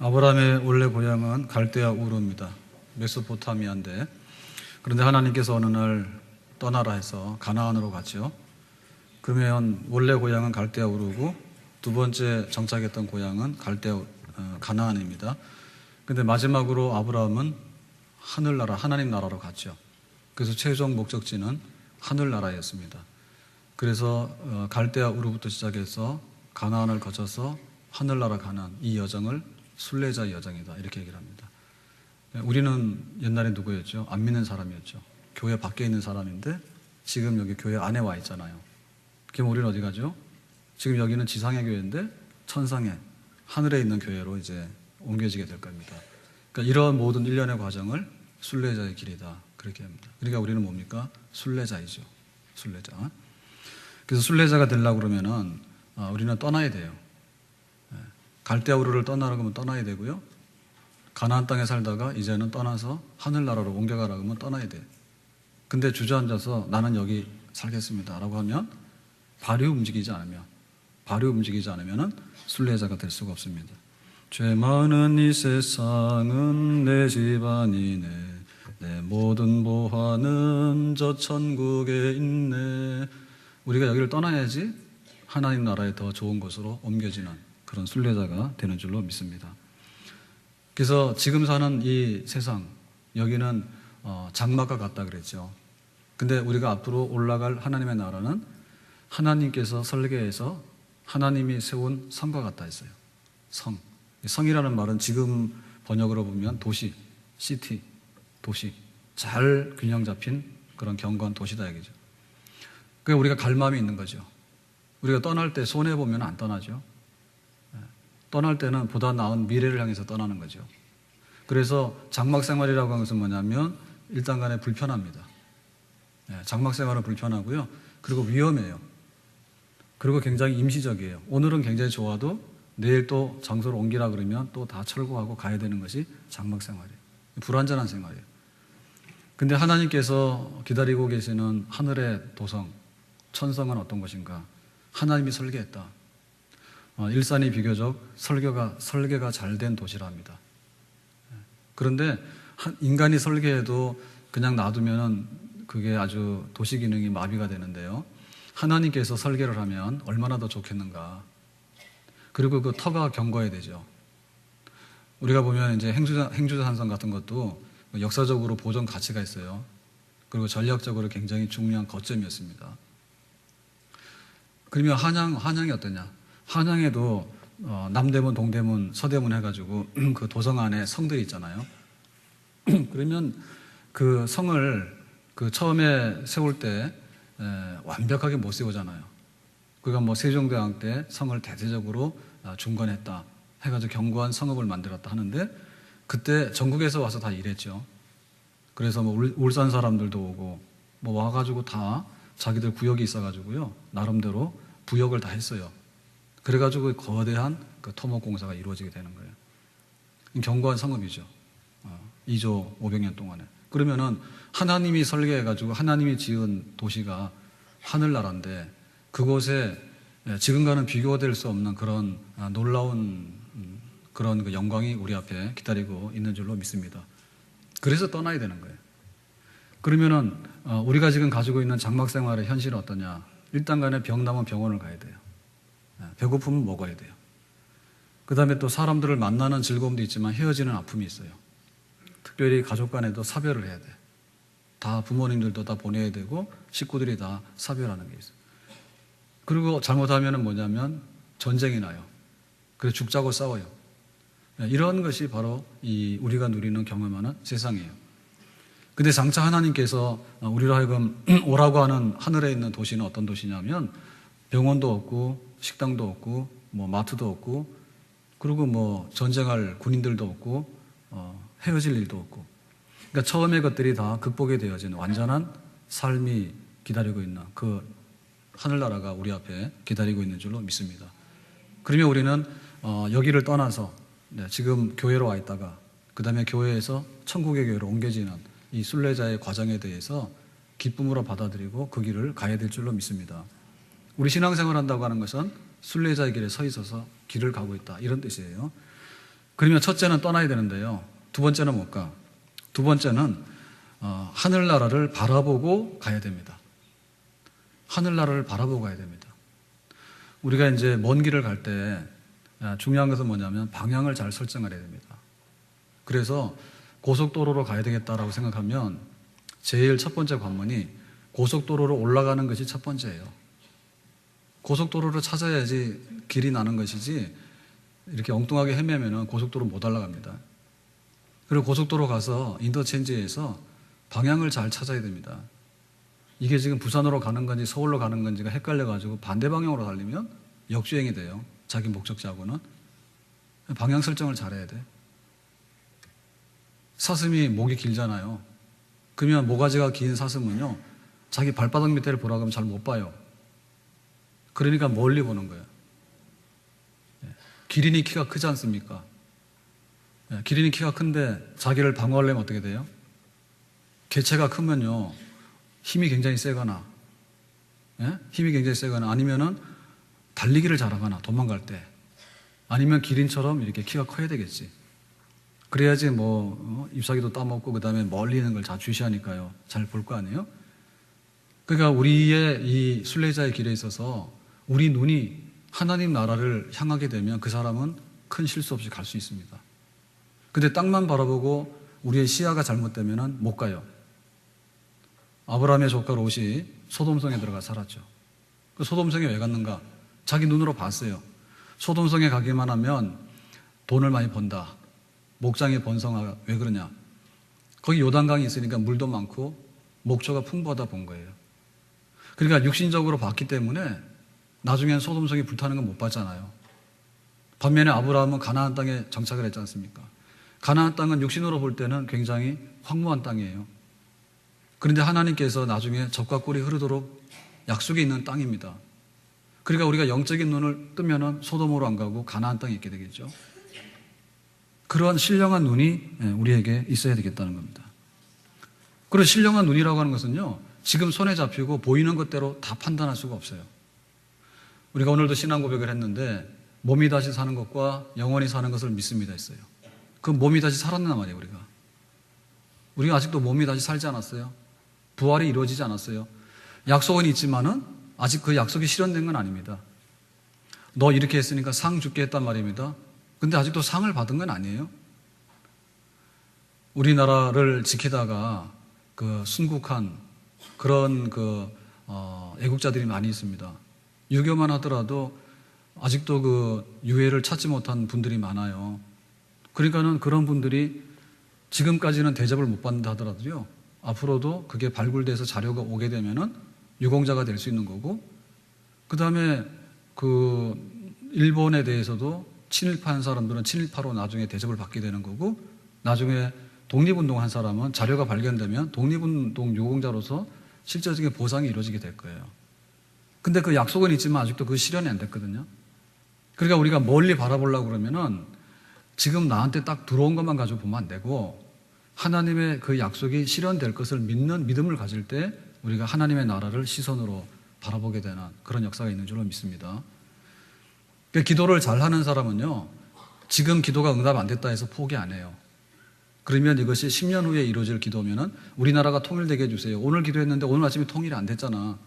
아브라함의 원래 고향은 갈대아 우르입니다. 메소포타미아인데, 그런데 하나님께서 어느 날 떠나라 해서 가나안으로 갔죠. 그러면 원래 고향은 갈대아 우르고 두 번째 정착했던 고향은 가나안입니다. 근데 마지막으로 아브라함은 하늘나라, 하나님 나라로 갔죠. 그래서 최종 목적지는 하늘나라였습니다. 그래서 갈대아 우르부터 시작해서 가나안을 거쳐서 하늘나라 가는 이 여정을 순례자의 여정이다, 이렇게 얘기를 합니다. 우리는 옛날에 누구였죠? 안 믿는 사람이었죠. 교회 밖에 있는 사람인데 지금 여기 교회 안에 와 있잖아요. 그럼 우리는 어디 가죠? 지금 여기는 지상의 교회인데 천상의 하늘에 있는 교회로 이제 옮겨지게 될 겁니다. 그러니까 이런 모든 일련의 과정을 순례자의 길이다, 그렇게 합니다. 그러니까 우리는 뭡니까? 순례자이죠. 순례자. 그래서 순례자가 되려고 그러면은 우리는 떠나야 돼요. 갈대아 우르를 떠나라고 하면 떠나야 되고요. 가나안 땅에 살다가 이제는 떠나서 하늘나라로 옮겨가라고 하면 떠나야 돼요. 근데 주저앉아서 나는 여기 살겠습니다 라고 하면 발이 움직이지 않으면 순례자가 될 수가 없습니다. 죄 많은 이 세상은 내 집안이네, 내 모든 보화는 저 천국에 있네. 우리가 여기를 떠나야지 하나님 나라에 더 좋은 곳으로 옮겨지는 그런 순례자가 되는 줄로 믿습니다. 그래서 지금 사는 이 세상, 여기는 장막과 같다 그랬죠. 근데 우리가 앞으로 올라갈 하나님의 나라는 하나님께서 설계해서 하나님이 세운 성과 같다 했어요. 성이라는 말은 지금 번역으로 보면 도시, 시티, 도시, 잘 균형 잡힌 그런 견고한 도시다 얘기죠. 그러니까 우리가 갈 마음이 있는 거죠. 우리가 떠날 때 손해보면 안 떠나죠. 떠날 때는 보다 나은 미래를 향해서 떠나는 거죠. 그래서 장막 생활이라고 하는 것은 뭐냐면 일단 간에 불편합니다. 장막 생활은 불편하고요. 그리고 위험해요. 그리고 굉장히 임시적이에요. 오늘은 굉장히 좋아도 내일 또 장소를 옮기라 그러면 또 다 철거하고 가야 되는 것이 장막 생활이에요. 불안전한 생활이에요. 근데 하나님께서 기다리고 계시는 하늘의 도성, 천성은 어떤 것인가? 하나님이 설계했다. 일산이 비교적 설계가 잘 된 도시랍니다. 그런데 인간이 설계해도 그냥 놔두면 그게 아주 도시 기능이 마비가 되는데요. 하나님께서 설계를 하면 얼마나 더 좋겠는가. 그리고 그 터가 견고해야 되죠. 우리가 보면 이제 행주산성 같은 것도 역사적으로 보존 가치가 있어요. 그리고 전략적으로 굉장히 중요한 거점이었습니다. 그러면 한양이 어떠냐? 한양에도 남대문, 동대문, 서대문 해가지고 그 도성 안에 성들이 있잖아요. 그러면 그 성을 그 처음에 세울 때 완벽하게 못 세우잖아요. 그러니까 뭐 세종대왕 때 성을 대대적으로 중건했다 해가지고 견고한 성읍을 만들었다 하는데 그때 전국에서 와서 다 일했죠. 그래서 뭐 울산 사람들도 오고 뭐 와가지고 다 자기들 구역이 있어가지고요 나름대로 부역을 다 했어요. 그래가지고 거대한 그 토목공사가 이루어지게 되는 거예요. 견고한 성읍이죠. 2조 500년 동안에. 그러면은 하나님이 설계해가지고 하나님이 지은 도시가 하늘나라인데 그곳에 지금과는 비교될 수 없는 그런 놀라운 그런 그 영광이 우리 앞에 기다리고 있는 줄로 믿습니다. 그래서 떠나야 되는 거예요. 그러면은 우리가 지금 가지고 있는 장막 생활의 현실은 어떠냐? 일단 간에 병 나면 병원을 가야 돼요. 배고프면 먹어야 돼요. 그 다음에 또 사람들을 만나는 즐거움도 있지만 헤어지는 아픔이 있어요. 특별히 가족 간에도 사별을 해야 돼요. 다 부모님들도 다 보내야 되고 식구들이 다 사별하는 게 있어요. 그리고 잘못하면 뭐냐면 전쟁이 나요. 그래서 죽자고 싸워요. 이런 것이 바로 이 우리가 누리는 경험하는 세상이에요. 근데 장차 하나님께서 우리로 하여금 오라고 하는 하늘에 있는 도시는 어떤 도시냐면 병원도 없고 식당도 없고 뭐 마트도 없고 그리고 뭐 전쟁할 군인들도 없고 헤어질 일도 없고 그러니까 처음의 것들이 다 극복이 되어지는 완전한 삶이 기다리고 있는 그 하늘나라가 우리 앞에 기다리고 있는 줄로 믿습니다. 그러면 우리는 여기를 떠나서 지금 교회로 와 있다가 그 다음에 교회에서 천국의 교회로 옮겨지는 이 순례자의 과정에 대해서 기쁨으로 받아들이고 그 길을 가야 될 줄로 믿습니다. 우리 신앙생활 한다고 하는 것은 순례자의 길에 서 있어서 길을 가고 있다 이런 뜻이에요. 그러면 첫째는 떠나야 되는데요. 두 번째는 못 가. 두 번째는 하늘나라를 바라보고 가야 됩니다. 하늘나라를 바라보고 가야 됩니다. 우리가 이제 먼 길을 갈 때 중요한 것은 뭐냐면 방향을 잘 설정해야 됩니다. 그래서 고속도로로 가야 되겠다라고 생각하면 제일 첫 번째 관문이 고속도로로 올라가는 것이 첫 번째예요. 고속도로를 찾아야지 길이 나는 것이지 이렇게 엉뚱하게 헤매면 고속도로 못 올라갑니다. 그리고 고속도로 가서 인터체인지에서 방향을 잘 찾아야 됩니다. 이게 지금 부산으로 가는 건지 서울로 가는 건지가 헷갈려가지고 반대 방향으로 달리면 역주행이 돼요. 자기 목적지하고는. 방향 설정을 잘해야 돼. 사슴이 목이 길잖아요. 그러면 모가지가 긴 사슴은요, 자기 발바닥 밑에를 보라고 하면 잘 못 봐요. 그러니까 멀리 보는 거예요. 기린이 키가 크지 않습니까? 기린이 키가 큰데 자기를 방어하려면 어떻게 돼요? 개체가 크면요, 힘이 굉장히 세거나, 힘이 굉장히 세거나, 아니면은 달리기를 잘하거나, 도망갈 때, 아니면 기린처럼 이렇게 키가 커야 되겠지. 그래야지 잎사귀도 따먹고, 그 다음에 멀리 있는 걸 잘 주시하니까요. 잘 볼 거 아니에요? 그러니까 우리의 이 순례자의 길에 있어서 우리 눈이 하나님 나라를 향하게 되면 그 사람은 큰 실수 없이 갈 수 있습니다. 근데 땅만 바라보고 우리의 시야가 잘못되면 못 가요. 아브라함의 조카 롯이 소돔성에 들어가 살았죠. 그 소돔성에 왜 갔는가? 자기 눈으로 봤어요. 소돔성에 가기만 하면 돈을 많이 번다. 목장이 번성하가. 왜 그러냐? 거기 요단강이 있으니까 물도 많고 목초가 풍부하다 본 거예요. 그러니까 육신적으로 봤기 때문에 나중엔 소돔성이 불타는 건 못 봤잖아요. 반면에 아브라함은 가나안 땅에 정착을 했지 않습니까? 가나안 땅은 육신으로 볼 때는 굉장히 황무한 땅이에요. 그런데 하나님께서 나중에 젖과 꿀이 흐르도록 약속이 있는 땅입니다. 그러니까 우리가 영적인 눈을 뜨면은 소돔으로 안 가고 가나안 땅에 있게 되겠죠. 그러한 신령한 눈이 우리에게 있어야 되겠다는 겁니다. 그리고 신령한 눈이라고 하는 것은요, 지금 손에 잡히고 보이는 것대로 다 판단할 수가 없어요. 우리가 오늘도 신앙 고백을 했는데 몸이 다시 사는 것과 영원히 사는 것을 믿습니다 했어요. 그 몸이 다시 살았나 말이에요. 우리가 아직도 몸이 다시 살지 않았어요. 부활이 이루어지지 않았어요. 약속은 있지만은 아직 그 약속이 실현된 건 아닙니다. 너 이렇게 했으니까 상 줄게 했단 말입니다. 근데 아직도 상을 받은 건 아니에요. 우리나라를 지키다가 그 순국한 그런 애국자들이 많이 있습니다. 유교만 하더라도 아직도 그 유해를 찾지 못한 분들이 많아요. 그러니까는 그런 분들이 지금까지는 대접을 못 받는다 하더라도요, 앞으로도 그게 발굴돼서 자료가 오게 되면은 유공자가 될 수 있는 거고, 그 다음에 그 일본에 대해서도 친일파한 사람들은 친일파로 나중에 대접을 받게 되는 거고, 나중에 독립운동 한 사람은 자료가 발견되면 독립운동 유공자로서 실질적인 보상이 이루어지게 될 거예요. 근데 그 약속은 있지만 아직도 그 실현이 안 됐거든요. 그러니까 우리가 멀리 바라보려고 그러면은 지금 나한테 딱 들어온 것만 가지고 보면 안 되고, 하나님의 그 약속이 실현될 것을 믿는 믿음을 가질 때 우리가 하나님의 나라를 시선으로 바라보게 되는 그런 역사가 있는 줄로 믿습니다. 그러니까 기도를 잘하는 사람은요, 지금 기도가 응답 안 됐다 해서 포기 안 해요. 그러면 이것이 10년 후에 이루어질 기도면은 우리나라가 통일되게 해주세요. 오늘 기도했는데 오늘 아침에 통일이 안 됐잖아.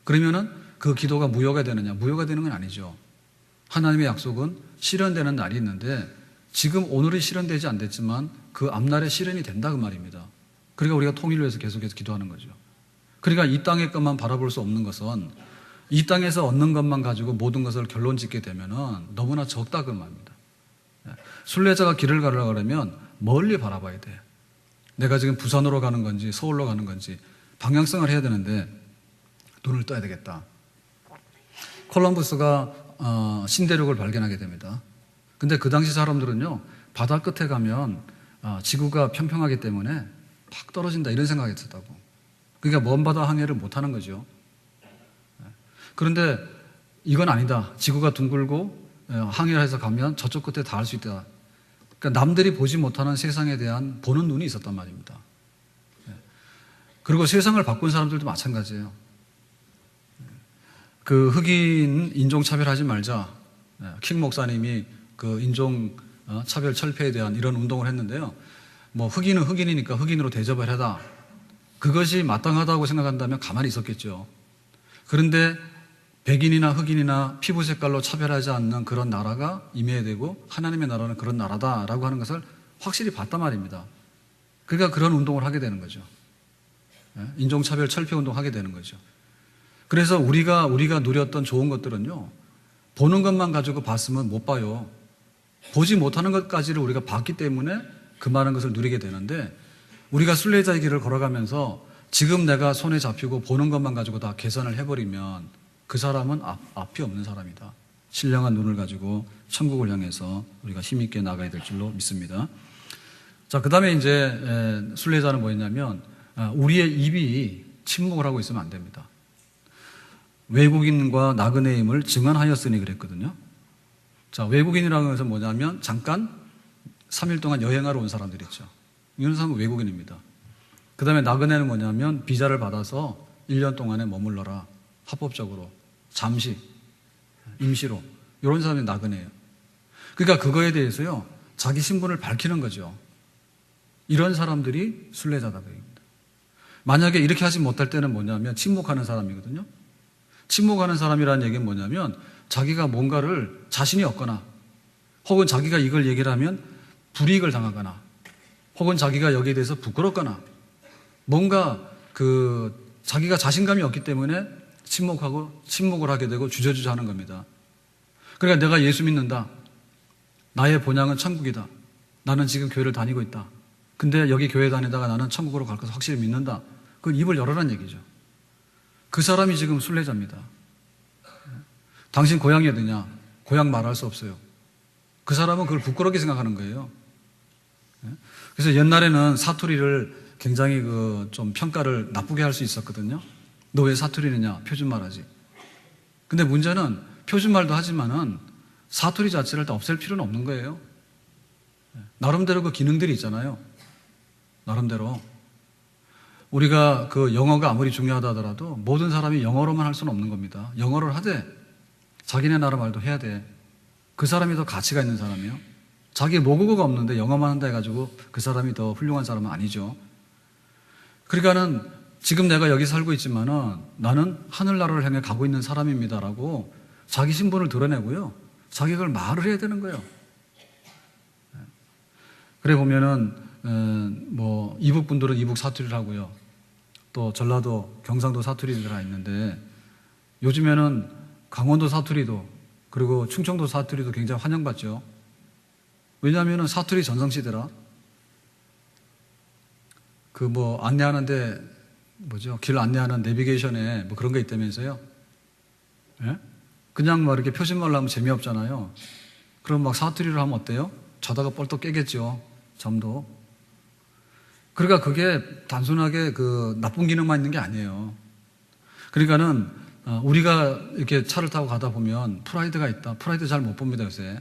그러면은 그 기도가 무효가 되느냐? 무효가 되는 건 아니죠. 하나님의 약속은 실현되는 날이 있는데 지금 오늘이 실현되지 않았지만 그 앞날에 실현이 된다 그 말입니다. 그러니까 우리가 통일을 위해서 계속해서 기도하는 거죠. 그러니까 이 땅의 것만 바라볼 수 없는 것은 이 땅에서 얻는 것만 가지고 모든 것을 결론 짓게 되면은 너무나 적다 그 말입니다. 순례자가 길을 가려고 그러면 멀리 바라봐야 돼. 내가 지금 부산으로 가는 건지 서울로 가는 건지 방향성을 해야 되는데 눈을 떠야 되겠다. 콜럼버스가 신대륙을 발견하게 됩니다. 근데 그 당시 사람들은요, 바다 끝에 가면 지구가 평평하기 때문에 팍 떨어진다 이런 생각이 있었다고. 그러니까 먼 바다 항해를 못 하는 거죠. 그런데 이건 아니다. 지구가 둥글고 항해를 해서 가면 저쪽 끝에 닿을 수 있다. 그러니까 남들이 보지 못하는 세상에 대한 보는 눈이 있었단 말입니다. 그리고 세상을 바꾼 사람들도 마찬가지예요. 그 흑인 인종차별하지 말자. 킹 목사님이 그 인종 차별 철폐에 대한 이런 운동을 했는데요. 뭐 흑인은 흑인이니까 흑인으로 대접을 해라. 그것이 마땅하다고 생각한다면 가만히 있었겠죠. 그런데 백인이나 흑인이나 피부 색깔로 차별하지 않는 그런 나라가 임해야 되고 하나님의 나라는 그런 나라다라고 하는 것을 확실히 봤단 말입니다. 그러니까 그런 운동을 하게 되는 거죠. 인종차별 철폐 운동 하게 되는 거죠. 그래서 우리가 누렸던 좋은 것들은요, 보는 것만 가지고 봤으면 못 봐요. 보지 못하는 것까지를 우리가 봤기 때문에 그 많은 것을 누리게 되는데, 우리가 순례자의 길을 걸어가면서 지금 내가 손에 잡히고 보는 것만 가지고 다 계산을 해버리면 그 사람은 앞이 없는 사람이다. 신령한 눈을 가지고 천국을 향해서 우리가 힘있게 나가야 될 줄로 믿습니다. 자, 그 다음에 이제 순례자는 뭐였냐면, 우리의 입이 침묵을 하고 있으면 안 됩니다. 외국인과 나그네임을 증언하였으니 그랬거든요. 자, 외국인이라는 것은 뭐냐면 잠깐 3일 동안 여행하러 온 사람들이죠. 이런 사람은 외국인입니다. 그 다음에 나그네는 뭐냐면 비자를 받아서 1년 동안에 머물러라. 합법적으로, 잠시, 임시로. 이런 사람이 나그네예요. 그러니까 그거에 대해서요, 자기 신분을 밝히는 거죠. 이런 사람들이 순례자다 그럽니다. 만약에 이렇게 하지 못할 때는 뭐냐면 침묵하는 사람이거든요. 침묵하는 사람이라는 얘기는 뭐냐면 자기가 뭔가를 자신이 없거나, 혹은 자기가 이걸 얘기를 하면 불이익을 당하거나, 혹은 자기가 여기에 대해서 부끄럽거나, 뭔가 자기가 자신감이 없기 때문에 침묵을 하게 되고 주저주저 하는 겁니다. 그러니까 내가 예수 믿는다. 나의 본향은 천국이다. 나는 지금 교회를 다니고 있다. 근데 여기 교회 다니다가 나는 천국으로 갈 것을 확실히 믿는다. 그건 입을 열어라는 얘기죠. 그 사람이 지금 순례자입니다. 당신 고향이 어디냐? 고향 말할 수 없어요. 그 사람은 그걸 부끄럽게 생각하는 거예요. 그래서 옛날에는 사투리를 굉장히 좀 평가를 나쁘게 할 수 있었거든요. 너 왜 사투리느냐? 표준말 하지. 근데 문제는 표준말도 하지만은 사투리 자체를 다 없앨 필요는 없는 거예요. 나름대로 그 기능들이 있잖아요. 나름대로. 우리가 영어가 아무리 중요하다 하더라도 모든 사람이 영어로만 할 수는 없는 겁니다. 영어를 하되 자기네 나라 말도 해야 돼. 그 사람이 더 가치가 있는 사람이에요. 자기 모국어가 없는데 영어만 한다 해가지고 그 사람이 더 훌륭한 사람은 아니죠. 그러니까는 지금 내가 여기 살고 있지만은 나는 하늘나라를 향해 가고 있는 사람입니다라고 자기 신분을 드러내고요. 자기가 그걸 말을 해야 되는 거예요. 그래 보면은 뭐 이북 분들은 이북 사투리를 하고요. 또 전라도, 경상도 사투리가 있는데 요즘에는 강원도 사투리도 그리고 충청도 사투리도 굉장히 환영받죠. 왜냐하면 사투리 전성시대라. 안내하는데 길 안내하는 내비게이션에 뭐 그런 거 있다면서요. 예? 그냥 막 이렇게 표준말로 하면 재미없잖아요. 그럼 막 사투리로 하면 어때요? 자다가 뻘떡 깨겠죠. 잠도. 그러니까 그게 단순하게 나쁜 기능만 있는 게 아니에요. 그러니까는 우리가 이렇게 차를 타고 가다 보면 프라이드가 있다. 프라이드 잘 못 봅니다, 요새.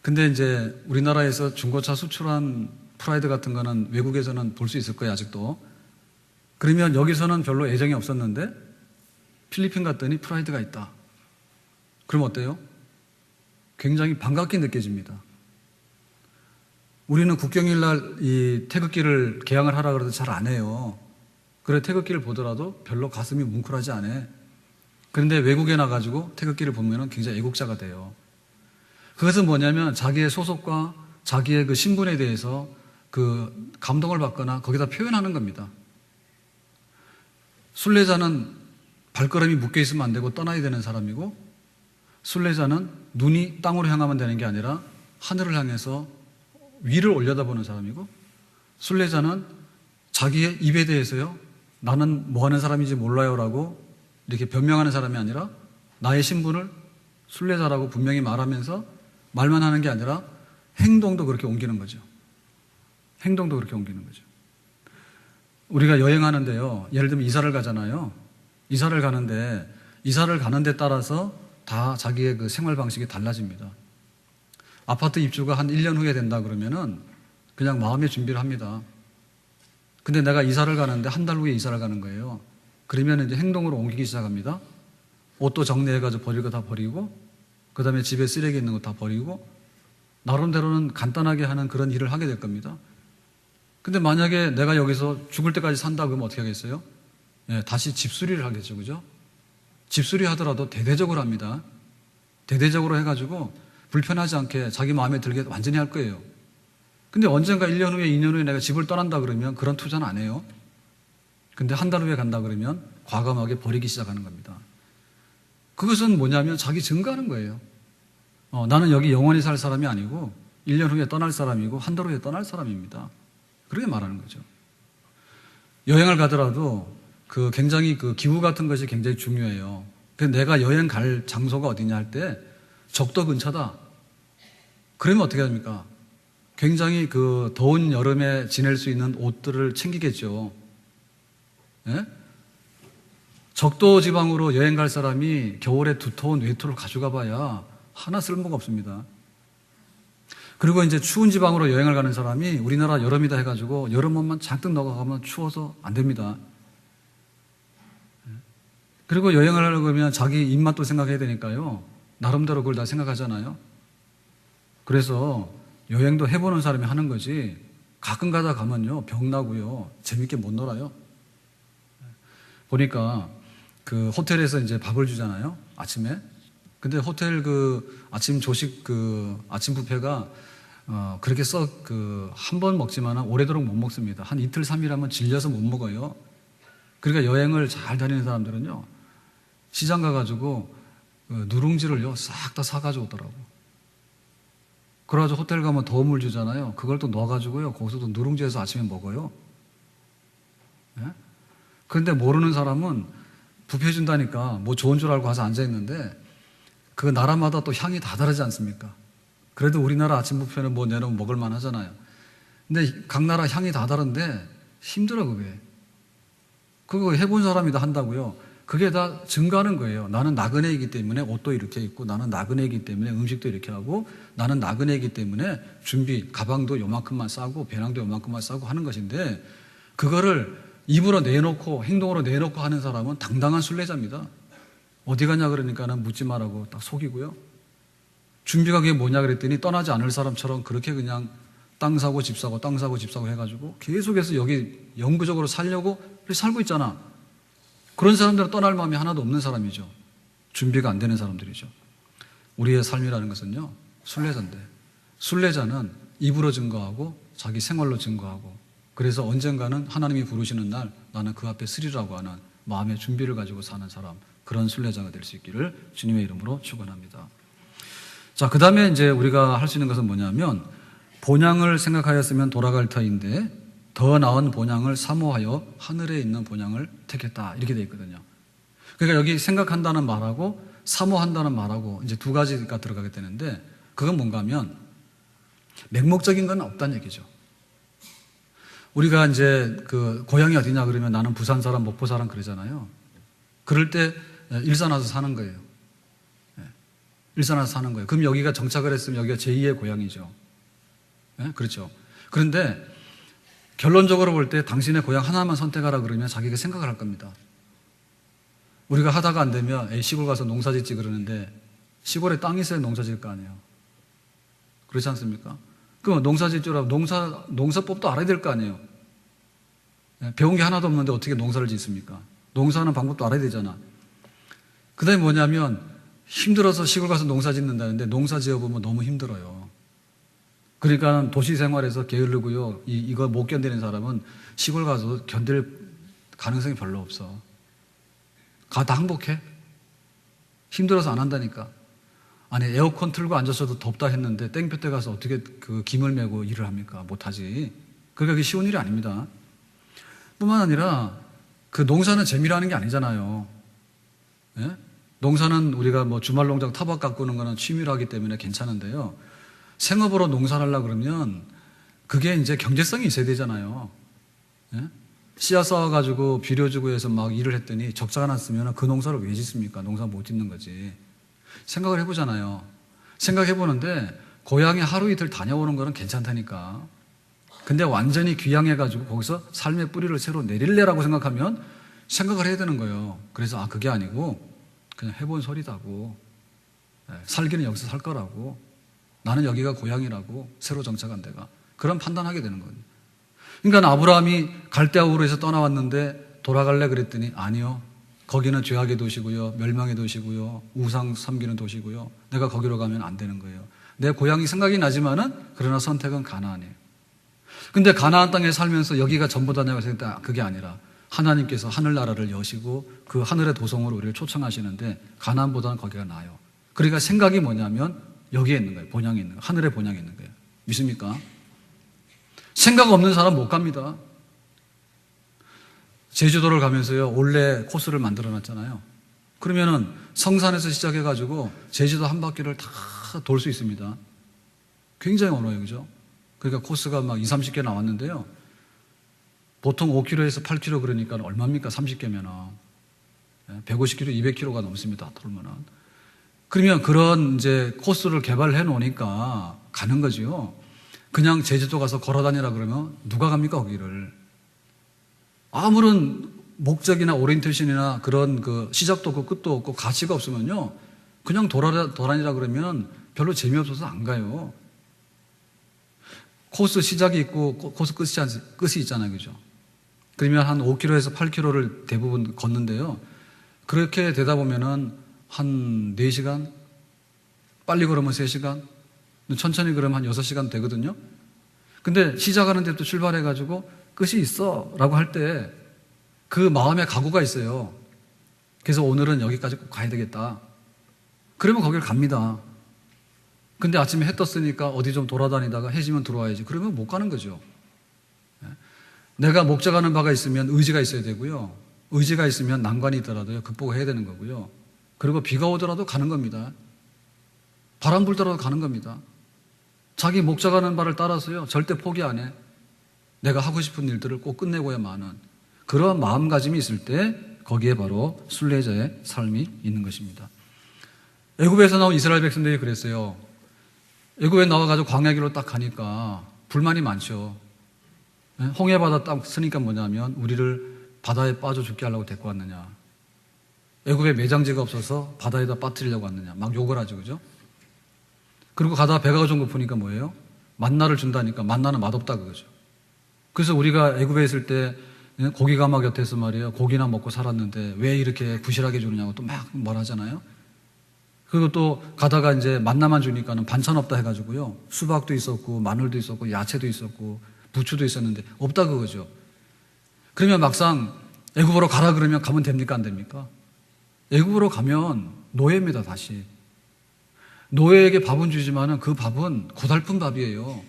근데 이제 우리나라에서 중고차 수출한 프라이드 같은 거는 외국에서는 볼 수 있을 거예요, 아직도. 그러면 여기서는 별로 애정이 없었는데 필리핀 갔더니 프라이드가 있다. 그럼 어때요? 굉장히 반갑게 느껴집니다. 우리는 국경일 날 이 태극기를 개항을 하라 그래도 잘 안 해요. 그래 태극기를 보더라도 별로 가슴이 뭉클하지 않아. 그런데 외국에 나가지고 태극기를 보면 굉장히 애국자가 돼요. 그것은 뭐냐면 자기의 소속과 자기의 신분에 대해서 감동을 받거나 거기다 표현하는 겁니다. 순례자는 발걸음이 묶여 있으면 안 되고 떠나야 되는 사람이고, 순례자는 눈이 땅으로 향하면 되는 게 아니라 하늘을 향해서 위를 올려다보는 사람이고, 순례자는 자기의 입에 대해서요, 나는 뭐 하는 사람인지 몰라요라고 이렇게 변명하는 사람이 아니라 나의 신분을 순례자라고 분명히 말하면서 말만 하는 게 아니라 행동도 그렇게 옮기는 거죠. 행동도 그렇게 옮기는 거죠. 우리가 여행하는데요, 예를 들면 이사를 가잖아요. 이사를 가는데 이사를 가는 데 따라서 다 자기의 생활 방식이 달라집니다. 아파트 입주가 한 1년 후에 된다 그러면은 그냥 마음의 준비를 합니다. 근데 내가 이사를 가는데 한 달 후에 이사를 가는 거예요. 그러면 이제 행동으로 옮기기 시작합니다. 옷도 정리해가지고 버릴 거 다 버리고, 그 다음에 집에 쓰레기 있는 거 다 버리고, 나름대로는 간단하게 하는 그런 일을 하게 될 겁니다. 근데 만약에 내가 여기서 죽을 때까지 산다 그러면 어떻게 하겠어요? 예, 다시 집수리를 하겠죠. 그죠? 집수리 하더라도 대대적으로 합니다. 대대적으로 해가지고 불편하지 않게 자기 마음에 들게 완전히 할 거예요. 근데 언젠가 1년 후에 2년 후에 내가 집을 떠난다 그러면 그런 투자는 안 해요. 근데 한 달 후에 간다 그러면 과감하게 버리기 시작하는 겁니다. 그것은 뭐냐면 자기 증거하는 거예요. 나는 여기 영원히 살 사람이 아니고 1년 후에 떠날 사람이고 한 달 후에 떠날 사람입니다. 그렇게 말하는 거죠. 여행을 가더라도 굉장히 기후 같은 것이 굉장히 중요해요. 내가 여행 갈 장소가 어디냐 할 때 적도 근처다. 그러면 어떻게 합니까? 굉장히 더운 여름에 지낼 수 있는 옷들을 챙기겠죠. 예? 적도 지방으로 여행 갈 사람이 겨울에 두터운 외투를 가져가 봐야 하나 쓸모가 없습니다. 그리고 이제 추운 지방으로 여행을 가는 사람이 우리나라 여름이다 해가지고 여름 옷만 잔뜩 넣어가면 추워서 안 됩니다. 그리고 여행을 하려고 그러면 자기 입맛도 생각해야 되니까요. 나름대로 그걸 다 생각하잖아요. 그래서 여행도 해보는 사람이 하는 거지 가끔 가다 가면요 병나고요 재밌게 못 놀아요. 보니까 호텔에서 이제 밥을 주잖아요 아침에. 근데 호텔 아침 조식 아침 뷔페가 그렇게 한 번 먹지만 오래도록 못 먹습니다. 한 이틀 3일 하면 질려서 못 먹어요. 그러니까 여행을 잘 다니는 사람들은요 시장 가가지고 누룽지를요 싹 다 사가지고 오더라고. 그래가지고 호텔 가면 더운 물 주잖아요. 그걸 또 넣어가지고요 거기서 또 누룽지해서 아침에 먹어요. 예? 그런데 모르는 사람은 뷔페 준다니까 뭐 좋은 줄 알고 가서 앉아있는데 그 나라마다 또 향이 다 다르지 않습니까? 그래도 우리나라 아침 뷔페는 뭐 내놓으면 먹을만 하잖아요. 근데 각 나라 향이 다 다른데 힘들어 그게. 그거 해본 사람이 다 한다고요. 그게 다 증가하는 거예요. 나는 나그네이기 때문에 옷도 이렇게 입고 나는 나그네이기 때문에 음식도 이렇게 하고 나는 나그네이기 때문에 가방도 요만큼만 싸고 배낭도 요만큼만 싸고 하는 것인데 그거를 입으로 내놓고 행동으로 내놓고 하는 사람은 당당한 순례자입니다. 어디 가냐 그러니까는 묻지 말라고 딱 속이고요. 준비가 그게 뭐냐 그랬더니 떠나지 않을 사람처럼 그렇게 그냥 땅 사고 집 사고 땅 사고 집 사고 해가지고 계속해서 여기 영구적으로 살려고 살고 있잖아. 그런 사람들은 떠날 마음이 하나도 없는 사람이죠. 준비가 안 되는 사람들이죠. 우리의 삶이라는 것은요 순례자인데 순례자는 입으로 증거하고 자기 생활로 증거하고 그래서 언젠가는 하나님이 부르시는 날 나는 그 앞에 서리라고 하는 마음의 준비를 가지고 사는 사람, 그런 순례자가 될 수 있기를 주님의 이름으로 축원합니다. 자, 그 다음에 이제 우리가 할 수 있는 것은 뭐냐면 본향을 생각하였으면 돌아갈 터인데 더 나은 본향을 사모하여 하늘에 있는 본향을 택했다 이렇게 되어 있거든요. 그러니까 여기 생각한다는 말하고 사모한다는 말하고 이제 두 가지가 들어가게 되는데 그건 뭔가 하면 맹목적인 건 없다는 얘기죠. 우리가 이제 고향이 어디냐 그러면 나는 부산 사람, 목포 사람 그러잖아요. 그럴 때 일산 와서 사는 거예요. 일산 와서 사는 거예요. 그럼 여기가 정착을 했으면 여기가 제2의 고향이죠. 그렇죠. 그런데 결론적으로 볼 때 당신의 고향 하나만 선택하라 그러면 자기가 생각을 할 겁니다. 우리가 하다가 안 되면 시골 가서 농사 짓지 그러는데 시골에 땅이 있어야 농사 지을 거 아니에요. 그렇지 않습니까? 그럼 농사 짓 줄 알고 농사법도 알아야 될 거 아니에요. 배운 게 하나도 없는데 어떻게 농사를 짓습니까? 농사하는 방법도 알아야 되잖아. 그 다음에 뭐냐면 힘들어서 시골 가서 농사 짓는다는데 농사 지어보면 너무 힘들어요. 그러니까 도시 생활에서 게으르고요. 이거 못 견디는 사람은 시골 가서 견딜 가능성이 별로 없어. 다 항복해? 힘들어서 안 한다니까. 아니 에어컨 틀고 앉아서도 덥다 했는데 땡볕에 가서 어떻게 김을 메고 일을 합니까? 못하지. 그러니까 그게 쉬운 일이 아닙니다. 뿐만 아니라 농사는 재미라는 게 아니잖아요. 예? 농사는 우리가 뭐 주말 농장 타박 가꾸는 거는 취미로 하기 때문에 괜찮은데요. 생업으로 농사를 하려고 그러면 그게 이제 경제성이 있어야 되잖아요. 예? 씨앗 쌓아가지고 비료 주고 해서 막 일을 했더니 적자가 났으면 그 농사를 왜 짓습니까? 농사 못 짓는 거지. 생각을 해보잖아요. 생각해보는데 고향에 하루 이틀 다녀오는 거는 괜찮다니까. 근데 완전히 귀향해가지고 거기서 삶의 뿌리를 새로 내릴래라고 생각하면 생각을 해야 되는 거예요. 그래서 그게 아니고 그냥 해본 소리다고. 살기는 여기서 살 거라고. 나는 여기가 고향이라고, 새로 정착한 데가. 그런 판단하게 되는 거예요. 그러니까 아브라함이 갈대아 우르에서 떠나왔는데 돌아갈래 그랬더니 아니요. 거기는 죄악의 도시고요. 멸망의 도시고요. 우상 섬기는 도시고요. 내가 거기로 가면 안 되는 거예요. 내 고향이 생각이 나지만은 그러나 선택은 가나안이에요. 근데 가나안 땅에 살면서 여기가 전부다냐고 생각했다. 그게 아니라 하나님께서 하늘나라를 여시고 그 하늘의 도성으로 우리를 초청하시는데 가나안보다는 거기가 나아요. 그러니까 생각이 뭐냐면 여기에 있는 거예요. 본향에 있는 거예요. 하늘의 본향에 있는 거예요. 믿습니까? 생각 없는 사람 못 갑니다. 제주도를 가면서요, 올레 코스를 만들어 놨잖아요. 그러면은 성산에서 시작해가지고 제주도 한 바퀴를 다 돌 수 있습니다. 굉장히 어려워요, 그죠? 그러니까 코스가 막 20, 30개 나왔는데요. 보통 5km에서 8km 그러니까 얼마입니까? 30개면은. 150km, 200km가 넘습니다, 돌면은. 그러면 그런 이제 코스를 개발해 놓으니까 가는 거지요. 그냥 제주도 가서 걸어 다니라 그러면 누가 갑니까, 거기를? 아무런 목적이나 오리엔테이션이나 그런 그 시작도 없고 끝도 없고 가치가 없으면요. 그냥 돌아다니라 그러면 별로 재미없어서 안 가요. 코스 시작이 있고 코스 끝이 있잖아요. 그죠? 그러면 한 5km에서 8km를 대부분 걷는데요. 그렇게 되다 보면은 한 4시간, 빨리 걸으면 3시간, 천천히 걸으면 한 6시간 되거든요. 근데 시작하는 데부터 출발해가지고 끝이 있어 라고 할 때 그 마음에 각오가 있어요. 그래서 오늘은 여기까지 꼭 가야 되겠다. 그러면 거기를 갑니다. 근데 아침에 해 떴으니까 어디 좀 돌아다니다가 해지면 들어와야지. 그러면 못 가는 거죠. 내가 목적하는 바가 있으면 의지가 있어야 되고요. 의지가 있으면 난관이 있더라도요, 극복해야 되는 거고요. 그리고 비가 오더라도 가는 겁니다. 바람 불더라도 가는 겁니다. 자기 목적하는 바를 따라서요, 절대 포기 안 해. 내가 하고 싶은 일들을 꼭 끝내고야 마는 그런 마음가짐이 있을 때 거기에 바로 순례자의 삶이 있는 것입니다. 애굽에서 나온 이스라엘 백성들이 그랬어요. 애굽에 나와가지고 광야길로 딱 가니까 불만이 많죠. 홍해바다 딱 쓰니까 뭐냐면 우리를 바다에 빠져 죽게 하려고 데리고 왔느냐. 애굽에 매장지가 없어서 바다에다 빠뜨리려고 왔느냐. 막 욕을 하죠. 그죠? 그리고 가다가 배가 좀 고프니까 뭐예요? 만나를 준다니까 만나는 맛없다 그거죠. 그래서 우리가 애굽에 있을 때 고기 가마 곁에서 말이에요. 고기나 먹고 살았는데 왜 이렇게 부실하게 주느냐고 또 막 말하잖아요. 그리고 또 가다가 이제 만나만 주니까는 반찬 없다 해가지고요. 수박도 있었고 마늘도 있었고 야채도 있었고 부추도 있었는데 없다 그거죠. 그러면 막상 애굽으로 가라 그러면 가면 됩니까? 안 됩니까? 애굽으로 가면 노예입니다. 다시. 노예에게 밥은 주지만은 그 밥은 고달픈 밥이에요.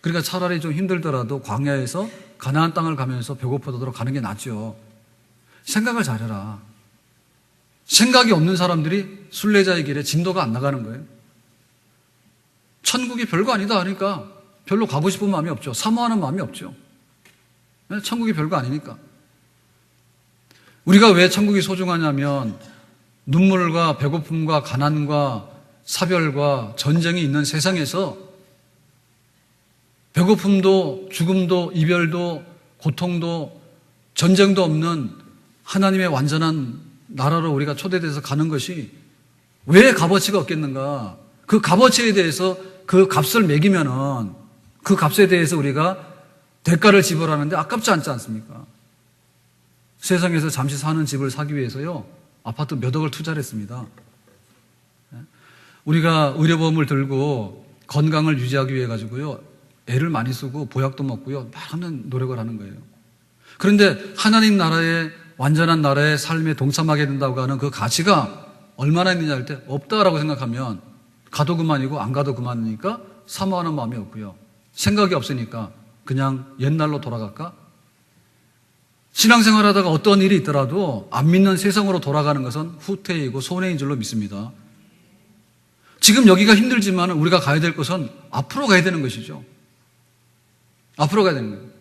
그러니까 차라리 좀 힘들더라도 광야에서 가나안 땅을 가면서 배고프도록 가는 게 낫죠. 생각을 잘해라. 생각이 없는 사람들이 순례자의 길에 진도가 안 나가는 거예요. 천국이 별거 아니다 하니까 별로 가고 싶은 마음이 없죠. 사모하는 마음이 없죠. 천국이 별거 아니니까. 우리가 왜 천국이 소중하냐면 눈물과 배고픔과 가난과 사별과 전쟁이 있는 세상에서 배고픔도 죽음도 이별도 고통도 전쟁도 없는 하나님의 완전한 나라로 우리가 초대돼서 가는 것이 왜 값어치가 없겠는가? 그 값어치에 대해서 그 값을 매기면은 그 값에 대해서 우리가 대가를 지불하는데 아깝지 않지 않습니까? 세상에서 잠시 사는 집을 사기 위해서요, 아파트 몇 억을 투자를 했습니다. 우리가 의료보험을 들고 건강을 유지하기 위해 가지고요, 애를 많이 쓰고 보약도 먹고요, 많은 노력을 하는 거예요. 그런데 하나님 나라의 완전한 나라의 삶에 동참하게 된다고 하는 그 가치가 얼마나 있느냐 할 때 없다라고 생각하면 가도 그만이고 안 가도 그만이니까 사모하는 마음이 없고요. 생각이 없으니까 그냥 옛날로 돌아갈까? 신앙생활 하다가 어떤 일이 있더라도 안 믿는 세상으로 돌아가는 것은 후퇴이고 손해인 줄로 믿습니다. 지금 여기가 힘들지만 우리가 가야 될 것은 앞으로 가야 되는 것이죠. 앞으로 가야 되는 거예요.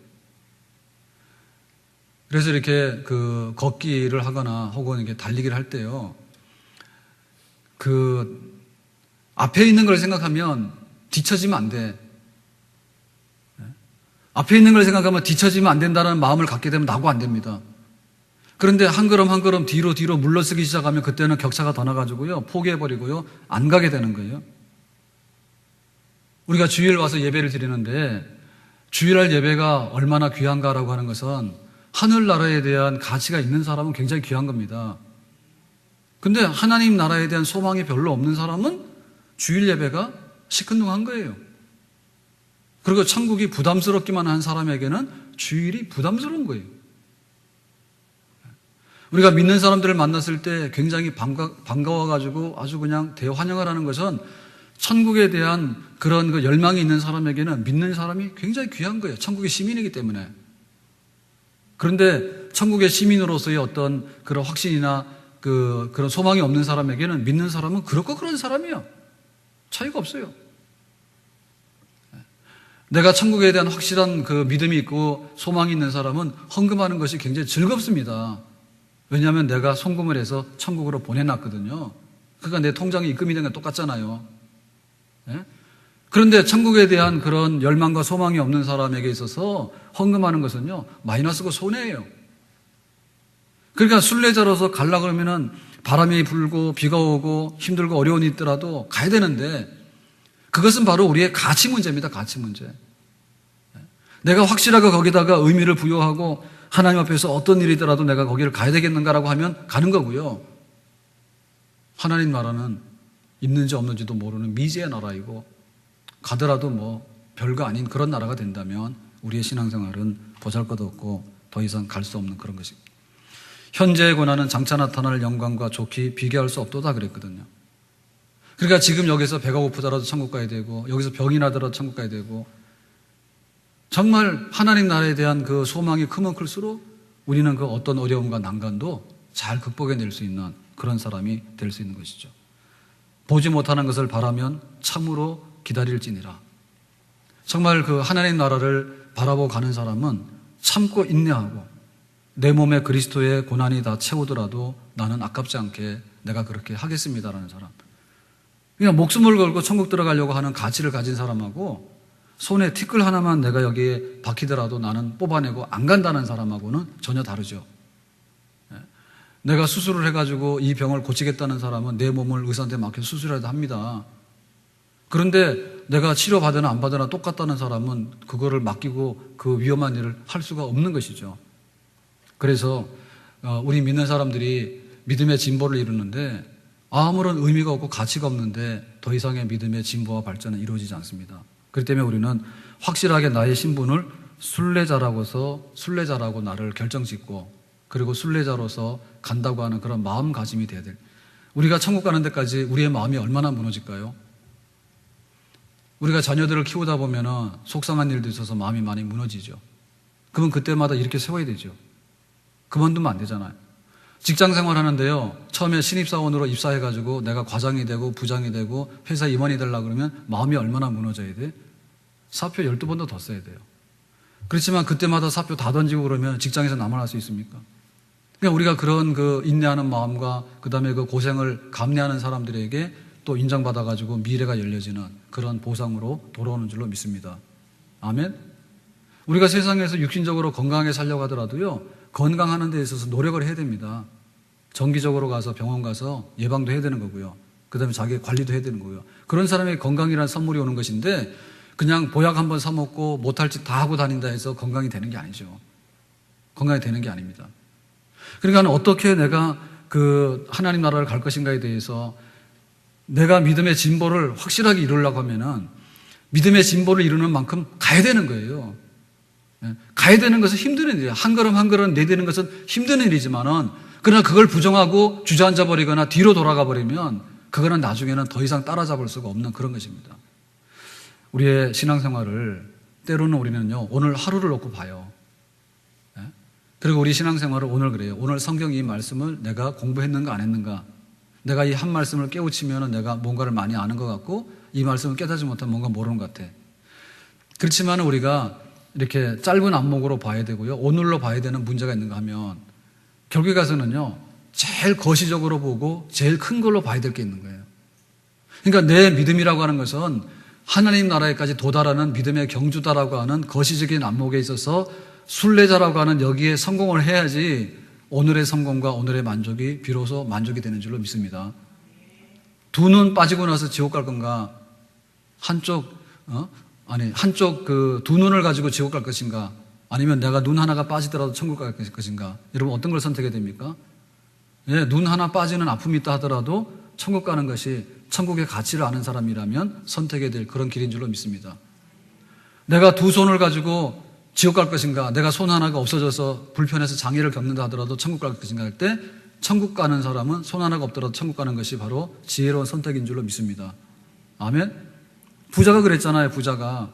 그래서 이렇게 그 걷기를 하거나 혹은 이렇게 달리기를 할 때요, 그 앞에 있는 걸 생각하면 뒤처지면 안 돼. 앞에 있는 걸 생각하면 뒤처지면 안 된다는 마음을 갖게 되면 나고 안 됩니다. 그런데 한 걸음 한 걸음 뒤로 물러서기 시작하면 그때는 격차가 더 나가지고요, 포기해버리고요, 안 가게 되는 거예요. 우리가 주일 와서 예배를 드리는데 주일날 예배가 얼마나 귀한가라고 하는 것은 하늘나라에 대한 가치가 있는 사람은 굉장히 귀한 겁니다. 근데 하나님 나라에 대한 소망이 별로 없는 사람은 주일 예배가 시큰둥한 거예요. 그리고 천국이 부담스럽기만 한 사람에게는 주일이 부담스러운 거예요. 우리가 믿는 사람들을 만났을 때 굉장히 반가워가지고 아주 그냥 대환영을 하는 것은 천국에 대한 그런 그 열망이 있는 사람에게는 믿는 사람이 굉장히 귀한 거예요. 천국의 시민이기 때문에. 그런데 천국의 시민으로서의 어떤 그런 확신이나 그런 소망이 없는 사람에게는 믿는 사람은 그렇고 그런 사람이에요. 차이가 없어요. 내가 천국에 대한 확실한 그 믿음이 있고 소망이 있는 사람은 헌금하는 것이 굉장히 즐겁습니다. 왜냐하면 내가 송금을 해서 천국으로 보내놨거든요. 그러니까 내 통장에 입금이 된 건 똑같잖아요. 예? 그런데 천국에 대한 그런 열망과 소망이 없는 사람에게 있어서 헌금하는 것은요, 마이너스고 손해예요. 그러니까 순례자로서 가려고 그러면은 바람이 불고 비가 오고 힘들고 어려운 일이 있더라도 가야 되는데 그것은 바로 우리의 가치 문제입니다. 가치 문제. 내가 확실하게 거기다가 의미를 부여하고 하나님 앞에서 어떤 일이더라도 내가 거기를 가야 되겠는가라고 하면 가는 거고요. 하나님 나라는 있는지 없는지도 모르는 미지의 나라이고 가더라도 뭐 별거 아닌 그런 나라가 된다면 우리의 신앙생활은 보잘것없고 더 이상 갈 수 없는 그런 것입니다. 현재의 고난은 장차 나타날 영광과 좋게 비교할 수 없도다 그랬거든요. 그러니까 지금 여기서 배가 고프더라도 천국 가야 되고 여기서 병이 나더라도 천국 가야 되고 정말 하나님 나라에 대한 그 소망이 크면 클수록 우리는 그 어떤 어려움과 난간도 잘 극복해낼 수 있는 그런 사람이 될 수 있는 것이죠. 보지 못하는 것을 바라면 참으로 기다릴지니라. 정말 그 하나님 나라를 바라보고 가는 사람은 참고 인내하고 내 몸에 그리스도의 고난이 다 채우더라도 나는 아깝지 않게 내가 그렇게 하겠습니다라는 사람. 그냥 목숨을 걸고 천국 들어가려고 하는 가치를 가진 사람하고 손에 티끌 하나만 내가 여기에 박히더라도 나는 뽑아내고 안 간다는 사람하고는 전혀 다르죠. 내가 수술을 해가지고 이 병을 고치겠다는 사람은 내 몸을 의사한테 맡겨 수술해야 합니다. 그런데 내가 치료받으나 안 받으나 똑같다는 사람은 그거를 맡기고 그 위험한 일을 할 수가 없는 것이죠. 그래서 우리 믿는 사람들이 믿음의 진보를 이루는데 아무런 의미가 없고 가치가 없는데 더 이상의 믿음의 진보와 발전은 이루어지지 않습니다. 그렇기 때문에 우리는 확실하게 나의 신분을 순례자라고 나를 결정짓고 그리고 순례자로서 간다고 하는 그런 마음가짐이 돼야 될. 우리가 천국 가는 데까지 우리의 마음이 얼마나 무너질까요? 우리가 자녀들을 키우다 보면 속상한 일도 있어서 마음이 많이 무너지죠. 그러면 그때마다 이렇게 세워야 되죠. 그만두면 안 되잖아요. 직장 생활하는데요, 처음에 신입사원으로 입사해가지고 내가 과장이 되고 부장이 되고 회사 임원이 되려고 그러면 마음이 얼마나 무너져야 돼? 사표 12번도 더 써야 돼요. 그렇지만 그때마다 사표 다 던지고 그러면 직장에서 남아날 수 있습니까? 그러니까 우리가 그런 그 인내하는 마음과 그 다음에 그 고생을 감내하는 사람들에게 또 인정받아가지고 미래가 열려지는 그런 보상으로 돌아오는 줄로 믿습니다. 아멘? 우리가 세상에서 육신적으로 건강하게 살려고 하더라도요, 건강하는 데 있어서 노력을 해야 됩니다. 정기적으로 가서 병원 가서 예방도 해야 되는 거고요. 그 다음에 자기 관리도 해야 되는 거고요. 그런 사람에게 건강이라는 선물이 오는 것인데 그냥 보약 한번 사 먹고 못할 짓 다 하고 다닌다 해서 건강이 되는 게 아니죠. 건강이 되는 게 아닙니다. 그러니까 어떻게 내가 그 하나님 나라를 갈 것인가에 대해서 내가 믿음의 진보를 확실하게 이루려고 하면은 믿음의 진보를 이루는 만큼 가야 되는 거예요. 가야 되는 것은 힘든 일이에요. 한 걸음 한 걸음 내딛는 것은 힘든 일이지만은 그러나 그걸 부정하고 주저앉아 버리거나 뒤로 돌아가 버리면 그거는 나중에는 더 이상 따라잡을 수가 없는 그런 것입니다. 우리의 신앙생활을 때로는 우리는요, 오늘 하루를 놓고 봐요. 그리고 우리 신앙생활을 오늘 그래요. 오늘 성경 이 말씀을 내가 공부했는가 안 했는가. 내가 이 한 말씀을 깨우치면 내가 뭔가를 많이 아는 것 같고 이 말씀을 깨닫지 못하면 뭔가 모르는 것 같아. 그렇지만 우리가 이렇게 짧은 안목으로 봐야 되고요, 오늘로 봐야 되는 문제가 있는가 하면 결국에 가서는요, 제일 거시적으로 보고 제일 큰 걸로 봐야 될 게 있는 거예요. 그러니까 내 믿음이라고 하는 것은 하나님 나라에까지 도달하는 믿음의 경주다라고 하는 거시적인 안목에 있어서 순례자라고 하는 여기에 성공을 해야지 오늘의 성공과 오늘의 만족이 비로소 만족이 되는 줄로 믿습니다. 두 눈 빠지고 나서 지옥 갈 건가, 한쪽 아니 한쪽 그 두 눈을 가지고 지옥 갈 것인가, 아니면 내가 눈 하나가 빠지더라도 천국 갈 것인가? 여러분 어떤 걸 선택해야 됩니까? 예, 눈 하나 빠지는 아픔이 있다 하더라도 천국 가는 것이 천국의 가치를 아는 사람이라면 선택해야 될 그런 길인 줄로 믿습니다. 내가 두 손을 가지고 지옥 갈 것인가, 내가 손 하나가 없어져서 불편해서 장애를 겪는다 하더라도 천국 갈 것인가 할 때 천국 가는 사람은 손 하나가 없더라도 천국 가는 것이 바로 지혜로운 선택인 줄로 믿습니다. 아멘? 부자가 그랬잖아요. 부자가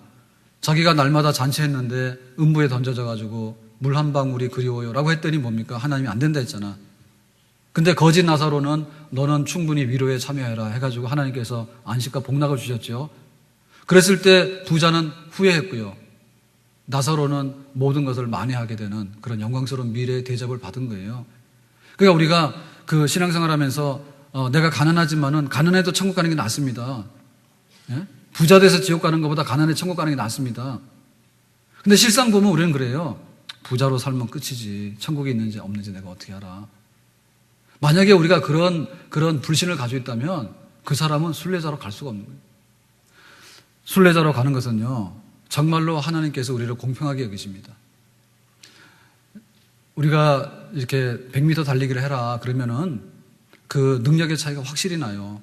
자기가 날마다 잔치했는데 음부에 던져져 가지고 물 한 방울이 그리워요 라고 했더니 뭡니까? 하나님이 안 된다 했잖아. 근데 거짓 나사로는 너는 충분히 위로에 참여해라 해가지고 하나님께서 안식과 복락을 주셨죠. 그랬을 때 부자는 후회했고요. 나사로는 모든 것을 만회하게 되는 그런 영광스러운 미래의 대접을 받은 거예요. 그러니까 우리가 그 신앙생활 하면서 내가 가난하지만은 가난해도 천국 가는 게 낫습니다. 예? 부자 돼서 지옥 가는 것보다 가난해 천국 가는 게 낫습니다. 근데 실상 보면 우리는 그래요. 부자로 살면 끝이지. 천국에 있는지 없는지 내가 어떻게 알아. 만약에 우리가 그런 불신을 가지고 있다면 그 사람은 순례자로 갈 수가 없는 거예요. 순례자로 가는 것은요, 정말로 하나님께서 우리를 공평하게 여기십니다. 우리가 이렇게 100m 달리기를 해라 그러면은 그 능력의 차이가 확실히 나요.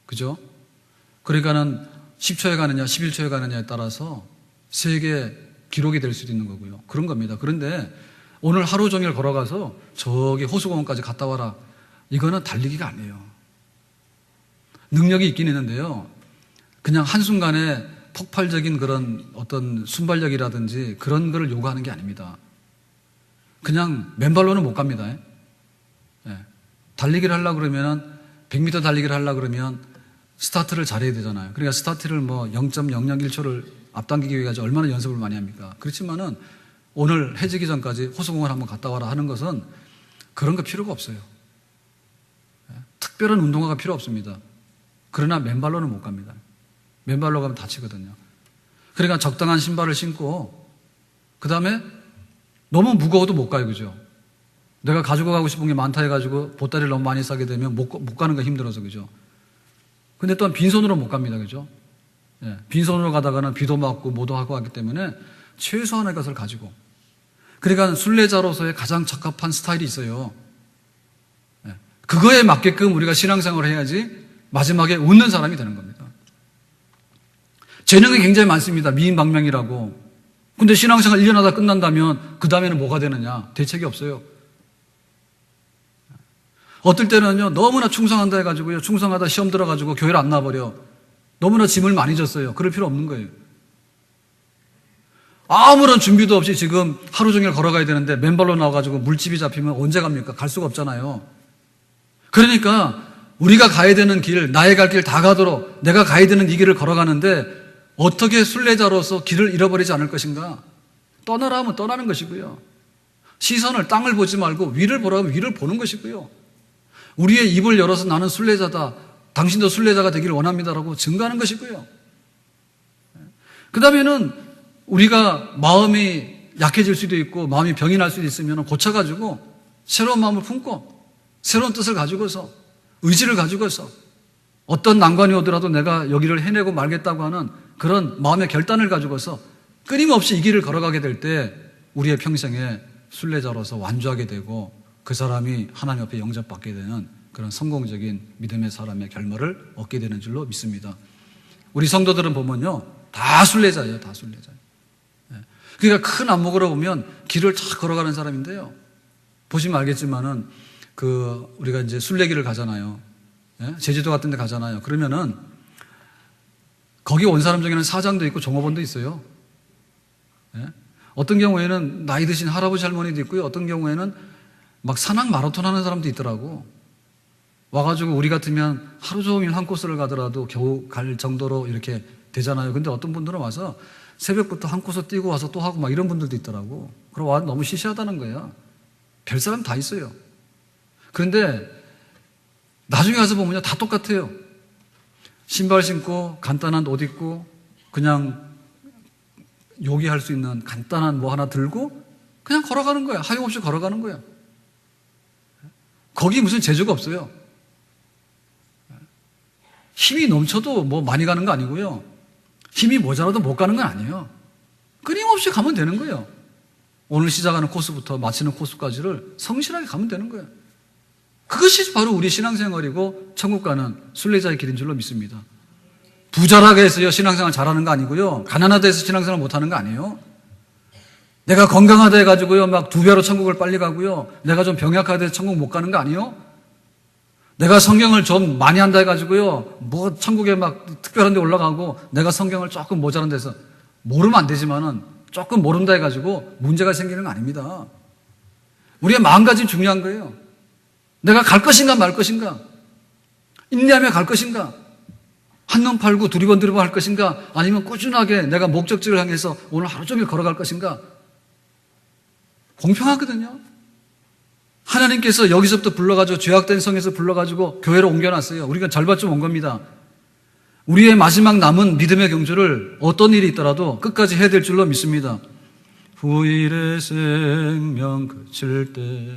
그죠? 그러니까는 10초에 가느냐 11초에 가느냐에 따라서 세계 기록이 될 수도 있는 거고요. 그런 겁니다. 그런데 오늘 하루 종일 걸어가서 저기 호수공원까지 갔다 와라, 이거는 달리기가 아니에요. 능력이 있긴 있는데요, 그냥 한순간에 폭발적인 그런 어떤 순발력이라든지 그런 거를 요구하는 게 아닙니다. 그냥 맨발로는 못 갑니다. 예. 달리기를 하려고 그러면 100m 달리기를 하려고 그러면 스타트를 잘해야 되잖아요. 그러니까 스타트를 뭐 0.001초를 앞당기기 위해서 얼마나 연습을 많이 합니까? 그렇지만은 오늘 해지기 전까지 호수공원 한번 갔다 와라 하는 것은 그런 거 필요가 없어요. 예. 특별한 운동화가 필요 없습니다. 그러나 맨발로는 못 갑니다. 맨발로 가면 다치거든요. 그러니까 적당한 신발을 신고 그 다음에 너무 무거워도 못 가요. 그죠? 내가 가지고 가고 싶은 게 많다 해가지고 보따리를 너무 많이 싸게 되면 못 가는 거 힘들어서. 그죠? 근데 또한 빈손으로 못 갑니다. 그죠? 예, 빈손으로 가다가는 비도 맞고 뭐도 하고 하기 때문에 최소한의 것을 가지고. 그러니까 순례자로서의 가장 적합한 스타일이 있어요. 예, 그거에 맞게끔 우리가 신앙생활을 해야지 마지막에 웃는 사람이 되는 겁니다. 재능이 굉장히 많습니다. 미인방명이라고. 근데 신앙생활 1년 하다 끝난다면 그 다음에는 뭐가 되느냐? 대책이 없어요. 어떨 때는요, 너무나 충성한다 해가지고요, 충성하다 시험 들어가지고 교회를 안 나와버려. 너무나 짐을 많이 졌어요. 그럴 필요 없는 거예요. 아무런 준비도 없이 지금 하루 종일 걸어가야 되는데 맨발로 나와가지고 물집이 잡히면 언제 갑니까? 갈 수가 없잖아요. 그러니까 우리가 가야 되는 길, 나의 갈 길 다 가도록 내가 가야 되는 이 길을 걸어가는데 어떻게 순례자로서 길을 잃어버리지 않을 것인가? 떠나라 하면 떠나는 것이고요. 시선을 땅을 보지 말고 위를 보라 하면 위를 보는 것이고요. 우리의 입을 열어서 나는 순례자다, 당신도 순례자가 되기를 원합니다라고 증거하는 것이고요. 그 다음에는 우리가 마음이 약해질 수도 있고 마음이 병이 날 수도 있으면 고쳐가지고 새로운 마음을 품고 새로운 뜻을 가지고서 의지를 가지고서 어떤 난관이 오더라도 내가 여기를 해내고 말겠다고 하는 그런 마음의 결단을 가지고서 끊임없이 이 길을 걸어가게 될 때 우리의 평생에 순례자로서 완주하게 되고 그 사람이 하나님 앞에 영접받게 되는 그런 성공적인 믿음의 사람의 결말을 얻게 되는 줄로 믿습니다. 우리 성도들은 보면요, 다 순례자예요. 다 순례자예요. 그러니까 큰 안목으로 보면 길을 쫙 걸어가는 사람인데요, 보시면 알겠지만은 우리가 이제 순례길을 가잖아요. 제주도 같은 데 가잖아요. 그러면은 거기 온 사람 중에는 사장도 있고 종업원도 있어요. 어떤 경우에는 나이 드신 할아버지 할머니도 있고요. 어떤 경우에는 막 산악 마라톤 하는 사람도 있더라고. 와가지고 우리 같으면 하루 종일 한 코스를 가더라도 겨우 갈 정도로 이렇게 되잖아요. 근데 어떤 분들은 와서 새벽부터 한 코스 뛰고 와서 또 하고 막 이런 분들도 있더라고. 그럼 와 너무 시시하다는 거야. 별 사람 다 있어요. 그런데 나중에 가서 보면요, 다 똑같아요. 신발 신고 간단한 옷 입고 그냥 요기할 수 있는 간단한 뭐 하나 들고 그냥 걸어가는 거야. 하염없이 걸어가는 거야. 거기 무슨 재주가 없어요. 힘이 넘쳐도 뭐 많이 가는 거 아니고요. 힘이 모자라도 못 가는 건 아니에요. 끊임없이 가면 되는 거예요. 오늘 시작하는 코스부터 마치는 코스까지를 성실하게 가면 되는 거예요. 그것이 바로 우리 신앙생활이고 천국 가는 순례자의 길인 줄로 믿습니다. 부자라게 해서요 신앙생활 잘하는 거 아니고요, 가난하다 해서 신앙생활 못하는 거 아니에요. 내가 건강하다 해가지고요 막 2배로 천국을 빨리 가고요, 내가 좀 병약하다 해서 천국 못 가는 거 아니에요. 내가 성경을 좀 많이 한다 해가지고요 뭐 천국에 막 특별한 데 올라가고, 내가 성경을 조금 모자란 데서 모르면 안 되지만은 조금 모른다 해가지고 문제가 생기는 거 아닙니다. 우리의 마음가짐이 중요한 거예요. 내가 갈 것인가 말 것인가, 인내하며 갈 것인가, 한눈 팔고 두리번두리번 할 것인가, 아니면 꾸준하게 내가 목적지를 향해서 오늘 하루 종일 걸어갈 것인가. 공평하거든요. 하나님께서 여기서부터 불러가지고 죄악된 성에서 불러가지고 교회로 옮겨놨어요. 우리가 절반쯤 온 겁니다. 우리의 마지막 남은 믿음의 경주를 어떤 일이 있더라도 끝까지 해야 될 줄로 믿습니다. 후일의 생명 그칠 때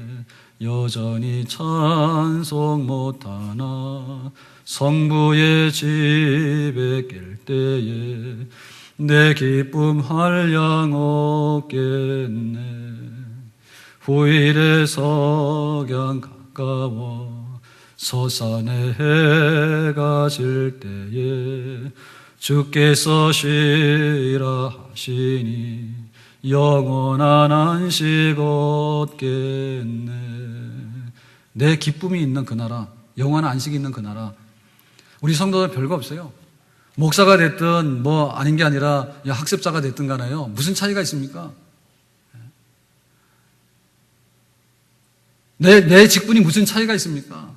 여전히 찬송 못하나, 성부의 집에 낄 때에 내 기쁨 한량 없겠네. 후일의 석양 가까워 서산에 해가 질 때에 주께서 쉬라 하시니 영원한 안식 얻겠네. 내 기쁨이 있는 그 나라, 영원한 안식이 있는 그 나라. 우리 성도들 별거 없어요. 목사가 됐든 뭐 아닌 게 아니라 학습자가 됐든 간에요, 무슨 차이가 있습니까? 내 직분이 무슨 차이가 있습니까?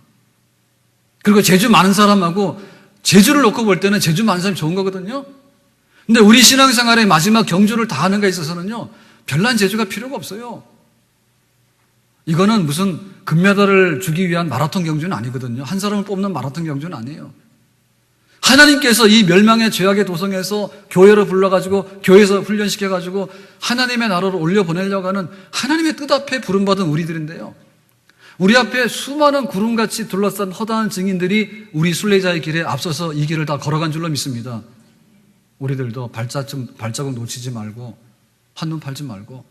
그리고 재주 많은 사람하고 재주를 놓고 볼 때는 재주 많은 사람이 좋은 거거든요. 근데 우리 신앙생활의 마지막 경주를 다하는 데 있어서는요 별난 재주가 필요가 없어요. 이거는 무슨 금메달을 주기 위한 마라톤 경주는 아니거든요. 한 사람을 뽑는 마라톤 경주는 아니에요. 하나님께서 이 멸망의 죄악의 도성에서 교회로 불러가지고 교회에서 훈련시켜가지고 하나님의 나라로 올려보내려고 하는 하나님의 뜻 앞에 부름받은 우리들인데요, 우리 앞에 수많은 구름같이 둘러싼 허다한 증인들이 우리 순례자의 길에 앞서서 이 길을 다 걸어간 줄로 믿습니다. 우리들도 발자국 놓치지 말고 한눈 팔지 말고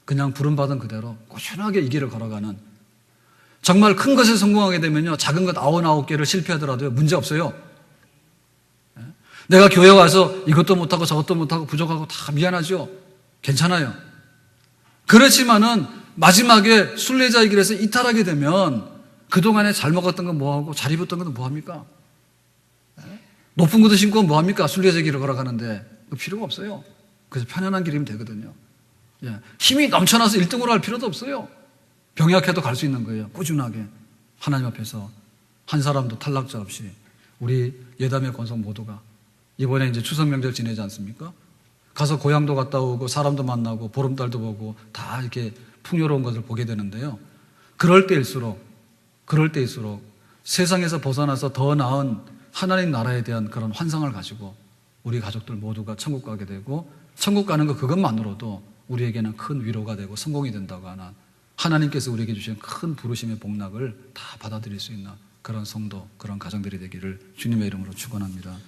그냥 부름받은 그대로 꾸준하게 이 길을 걸어가는, 정말 큰 것에 성공하게 되면요 작은 것 99개를 실패하더라도 문제 없어요. 내가 교회 와서 이것도 못하고 저것도 못하고 부족하고 다 미안하죠. 괜찮아요. 그렇지만은 마지막에 순례자의 길에서 이탈하게 되면 그동안에 잘 먹었던 건 뭐하고 잘 입었던 건 뭐합니까? 높은 구두 신고 뭐합니까? 순례자의 길을 걸어가는데 필요가 없어요. 그래서 편안한 길이면 되거든요. 힘이 넘쳐나서 1등으로 할 필요도 없어요. 병약해도 갈 수 있는 거예요. 꾸준하게 하나님 앞에서 한 사람도 탈락자 없이. 우리 예담의 권속 모두가 이번에 이제 추석 명절 지내지 않습니까? 가서 고향도 갔다 오고 사람도 만나고 보름달도 보고 다 이렇게 풍요로운 것을 보게 되는데요, 그럴 때일수록 세상에서 벗어나서 더 나은 하나님 나라에 대한 그런 환상을 가지고 우리 가족들 모두가 천국 가게 되고, 천국 가는 것 그것만으로도 우리에게는 큰 위로가 되고 성공이 된다고 하는, 하나님께서 우리에게 주신 큰 부르심의 복락을 다 받아들일 수 있는 그런 성도, 그런 가정들이 되기를 주님의 이름으로 축원합니다.